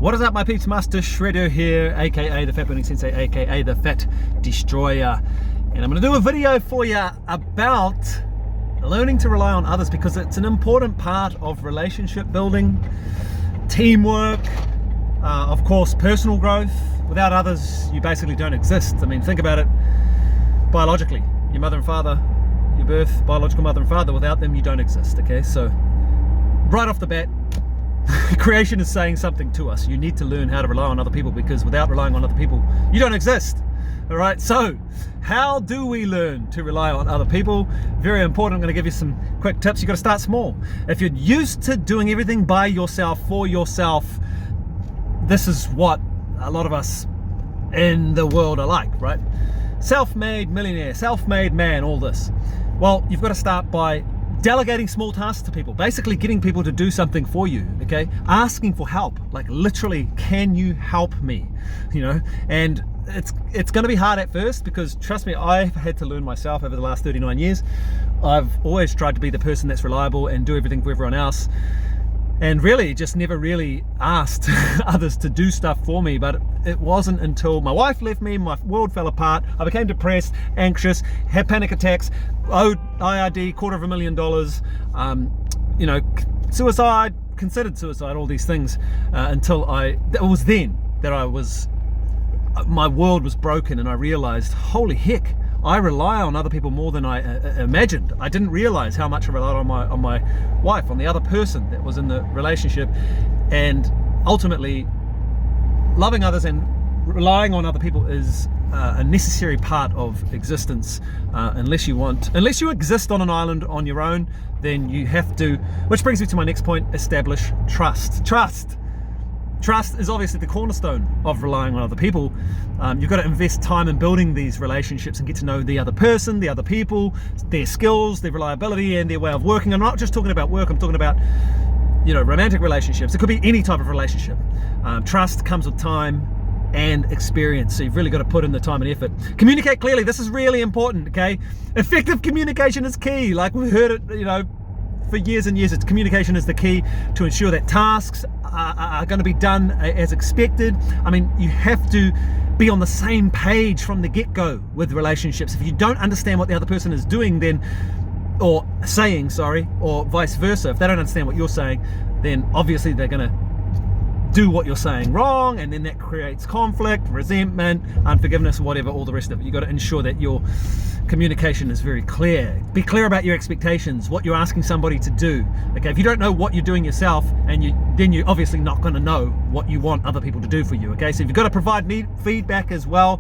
What is up, my peeps? Master Shredder here, aka the Fat Burning Sensei, aka the Fat Destroyer, and I'm going to do a video for you about learning to rely on others, because it's an important part of relationship building, teamwork, of course personal growth. Without others you basically don't exist. I mean, think about it biologically. Your mother and father, your birth, biological mother and father, without them you don't exist. Okay, so right off the bat, creation is saying something to us. You need to learn how to rely on other people, because without relying on other people, you don't exist. All right, so how do we learn to rely on other people? Very important. I'm going to give you some quick tips. You've got to start small. If you're used to doing everything by yourself, for yourself, this is what a lot of us in the world are like, right? Self-made millionaire, self-made man, all this. Well, you've got to start by delegating small tasks to people, basically getting people to do something for you, okay? Asking for help, like literally, can you help me? You know, and it's going to be hard at first, because trust me, I've had to learn myself over the last 39 years. I've always tried to be the person that's reliable and do everything for everyone else, and really just never really asked others to do stuff for me. But it wasn't until my wife left me, my world fell apart, I became depressed, anxious, had panic attacks, owed IRD $250,000, you know, suicide, considered suicide, all these things, until it was then that my world was broken, and I realized, holy heck, I rely on other people more than I imagined. I didn't realize how much I relied on my wife, on the other person that was in the relationship. And ultimately, loving others and relying on other people is a necessary part of existence. Unless you exist on an island on your own, then you have to, which brings me to my next point, establish trust. Trust is obviously the cornerstone of relying on other people. You've got to invest time in building these relationships and get to know the other person, the other people, their skills, their reliability, and their way of working. I'm not just talking about work, I'm talking about, you know, romantic relationships. It could be any type of relationship. Trust comes with time and experience, so you've really got to put in the time and effort. Communicate clearly. This is really important, okay? Effective communication is key. Like we've heard it, you know, for years and years. It's communication is the key to ensure that tasks are going to be done as expected. I mean, you have to be on the same page from the get-go with relationships. If you don't understand what the other person is doing, then, or saying, sorry, or vice versa, if they don't understand what you're saying, then obviously they're going to do what you're saying wrong, and then that creates conflict, resentment, unforgiveness, whatever, all the rest of it. You've got to ensure that your communication is very clear. Be clear about your expectations, what you're asking somebody to do. Okay, if you don't know what you're doing yourself, then you're obviously not going to know what you want other people to do for you. Okay, so you've got to provide feedback as well,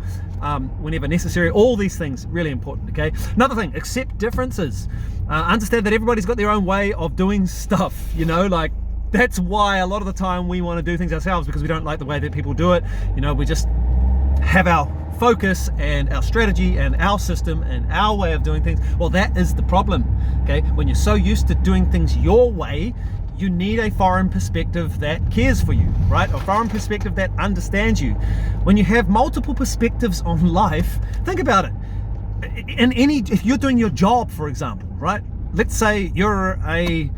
whenever necessary. All these things really important. Okay, another thing, accept differences. Understand that everybody's got their own way of doing stuff. You know, like, that's why a lot of the time we want to do things ourselves, because we don't like the way that people do it. You know, we just have our focus and our strategy and our system and our way of doing things. Well, that is the problem. Okay, when you're so used to doing things your way, you need a foreign perspective that cares for you, right? A foreign perspective that understands you. When you have multiple perspectives on life, think about it. If you're doing your job, for example, right? Let's say you're a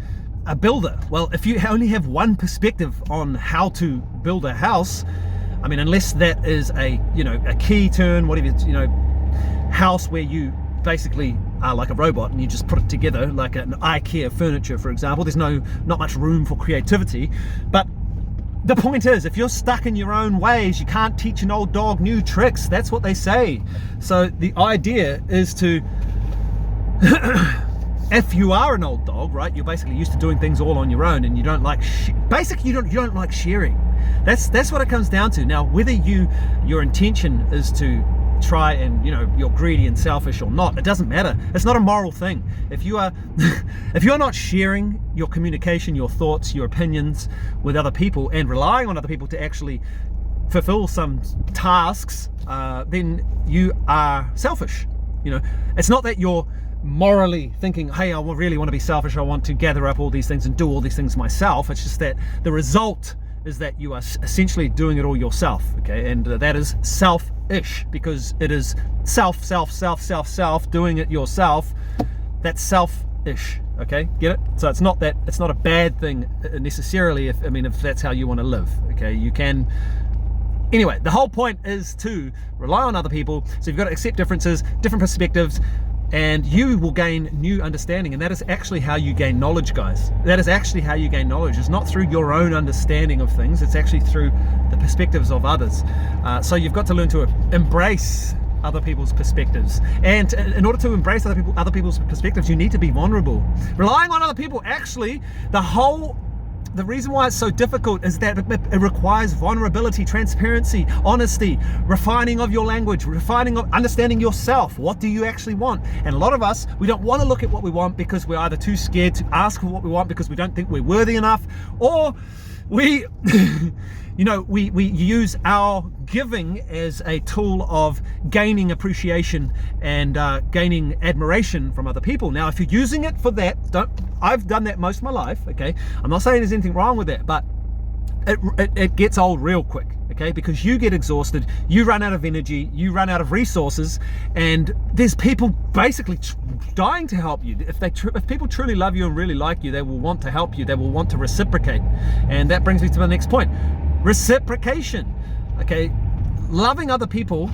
builder. Well, if you only have one perspective on how to build a house, I mean, unless that is a key turn, whatever, house where you basically are like a robot and you just put it together like an IKEA furniture, for example, there's not much room for creativity. But the point is, if you're stuck in your own ways, you can't teach an old dog new tricks. That's what they say. So the idea is to if you are an old dog, right, you're basically used to doing things all on your own, and you don't like basically you don't like sharing. That's what it comes down to. Now, whether your intention is to try and, you're greedy and selfish or not, it doesn't matter. It's not a moral thing. If you are if you're not sharing your communication, your thoughts, your opinions with other people, and relying on other people to actually fulfill some tasks, then you are selfish. It's not that you're morally thinking, hey, I really want to be selfish, I want to gather up all these things and do all these things myself. It's just that the result is that you are essentially doing it all yourself, okay? And that is selfish, because it is self, doing it yourself. That's selfish, Okay, get it? So it's not a bad thing necessarily if that's how you want to live. Okay, you can. Anyway, the whole point is to rely on other people. So you've got to accept differences, different perspectives, and you will gain new understanding. And that is actually how you gain knowledge, guys. That is actually how you gain knowledge. It's not through your own understanding of things. It's actually through the perspectives of others. So you've got to learn to embrace other people's perspectives. And in order to embrace other people's perspectives, you need to be vulnerable. Relying on other people, actually, the reason why it's so difficult is that it requires vulnerability, transparency, honesty, refining of your language, refining of understanding yourself. What do you actually want? And a lot of us, we don't want to look at what we want because we're either too scared to ask for what we want because we don't think we're worthy enough, or we we use our giving as a tool of gaining appreciation and gaining admiration from other people. Now, if you're using it for that, I've done that most of my life, okay? I'm not saying there's anything wrong with that, but it gets old real quick, okay? Because you get exhausted, you run out of energy, you run out of resources, and there's people basically dying to help you. If people truly love you and really like you, they will want to help you, they will want to reciprocate. And that brings me to the next point. Reciprocation, okay? Loving other people,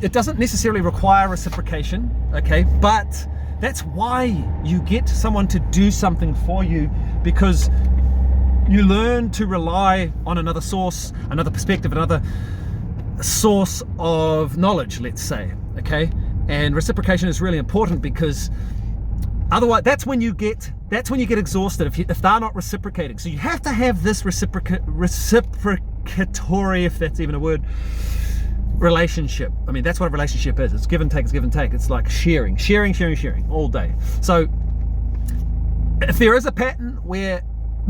it doesn't necessarily require reciprocation, okay? But that's why you get someone to do something for you, because you learn to rely on another source, another perspective, another source of knowledge, let's say, okay? And reciprocation is really important, because otherwise, that's when you get exhausted if they're not reciprocating. So you have to have this reciprocatory, if that's even a word, relationship. I mean, that's what a relationship is. It's give and take. It's like sharing all day. So if there is a pattern where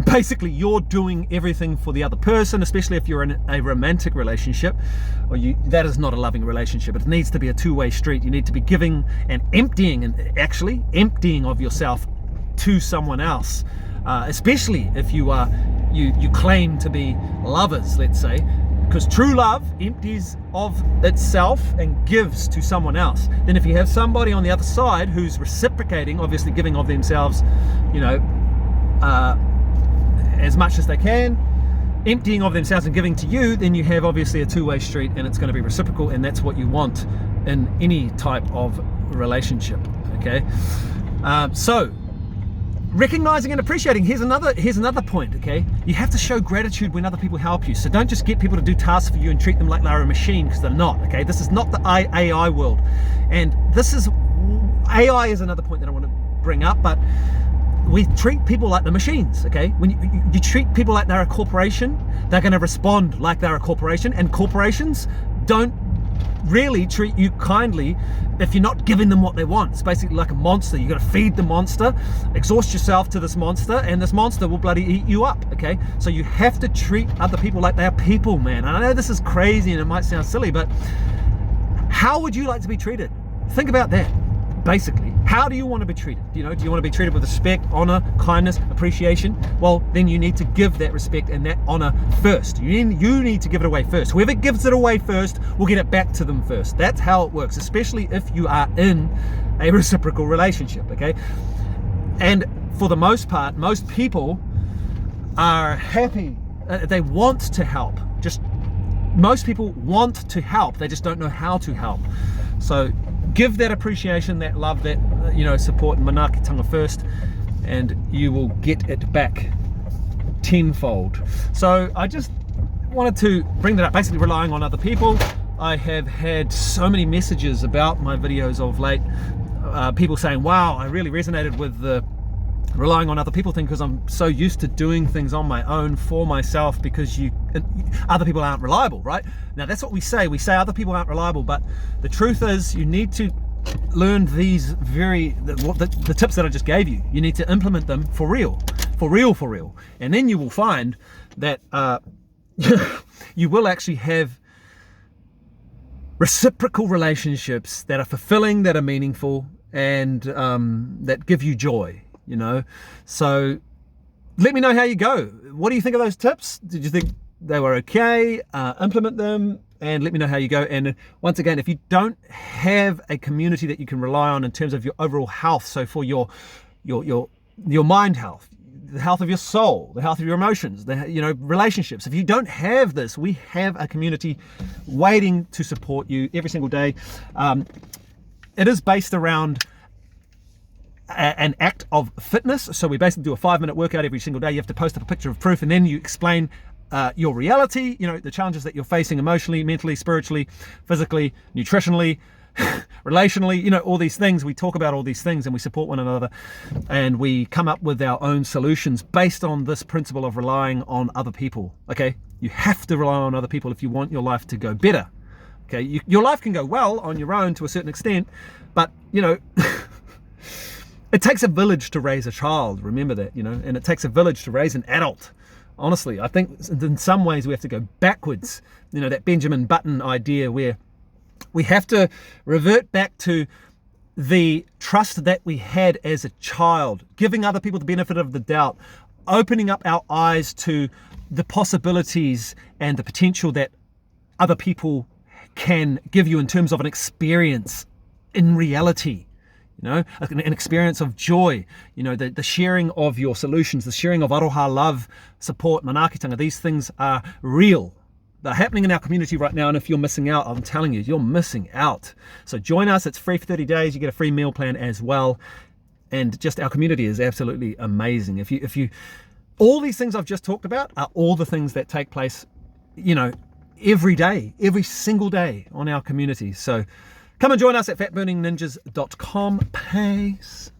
basically you're doing everything for the other person, especially if you're in a romantic relationship, that is not a loving relationship. It needs to be a two-way street. You need to be giving and emptying of yourself to someone else, especially if you claim to be lovers, let's say, because true love empties of itself and gives to someone else. Then if you have somebody on the other side who's reciprocating, obviously giving of themselves, as much as they can, emptying of themselves and giving to you, then you have obviously a two-way street, and it's going to be reciprocal, and that's what you want in any type of relationship, okay? So recognizing and appreciating, here's another point, okay? You have to show gratitude when other people help you. So don't just get people to do tasks for you and treat them like they're a machine, because they're not, okay? This is not the AI world. And AI is another point that I want to bring up, but we treat people like the machines, okay? When you treat people like they're a corporation, they're going to respond like they're a corporation, and corporations don't really treat you kindly if you're not giving them what they want. It's basically like a monster. You got to feed the monster, exhaust yourself to this monster, and this monster will bloody eat you up, okay? So you have to treat other people like they are people, man. And I know this is crazy and it might sound silly, but how would you like to be treated? Think about that. Basically, how do you want to be treated? Do you want to be treated with respect, honor, kindness, appreciation? Well, then you need to give that respect and that honor first. You need to give it away first. Whoever gives it away first will get it back to them first. That's how it works, especially if you are in a reciprocal relationship, okay? And for the most part, most people are happy. They want to help. Most people want to help. They just don't know how to help. So give that appreciation, that love, that support and manaakitanga first, and you will get it back tenfold. So I just wanted to bring that up, basically relying on other people. I have had so many messages about my videos of late, people saying, wow, I really resonated with the relying on other people thing, because I'm so used to doing things on my own for myself, because other people aren't reliable, right? Now that's what we say other people aren't reliable, but the truth is you need to learn the tips that I just gave you. You need to implement them for real, and then you will find that you will actually have reciprocal relationships that are fulfilling, that are meaningful, and that give you joy. So let me know how you go. What do you think of those tips? Did you think they were okay? Implement them, and let me know how you go. And once again, if you don't have a community that you can rely on in terms of your overall health, so for your mind health, the health of your soul, the health of your emotions, relationships. If you don't have this, we have a community waiting to support you every single day. It is based around an act of fitness. So we basically do a 5-minute workout every single day. You have to post up a picture of proof, and then you explain your reality, the challenges that you're facing emotionally, mentally, spiritually, physically, nutritionally, relationally, all these things. We talk about all these things and we support one another, and we come up with our own solutions based on this principle of relying on other people. Okay, you have to rely on other people if you want your life to go better. Okay, your life can go well on your own to a certain extent, but it takes a village to raise a child. Remember that, and it takes a village to raise an adult. Honestly, I think in some ways we have to go backwards. That Benjamin Button idea where we have to revert back to the trust that we had as a child, giving other people the benefit of the doubt, opening up our eyes to the possibilities and the potential that other people can give you in terms of an experience in reality. An experience of joy, the sharing of your solutions, the sharing of aroha, love, support, manaakitanga. These things are real. They're happening in our community right now, and if you're missing out, I'm telling you, you're missing out. So join us. It's free for 30 days. You get a free meal plan as well. And just our community is absolutely amazing. If you, all these things I've just talked about are all the things that take place, every day, every single day on our community. So come and join us at fatburningninjas.com. Peace.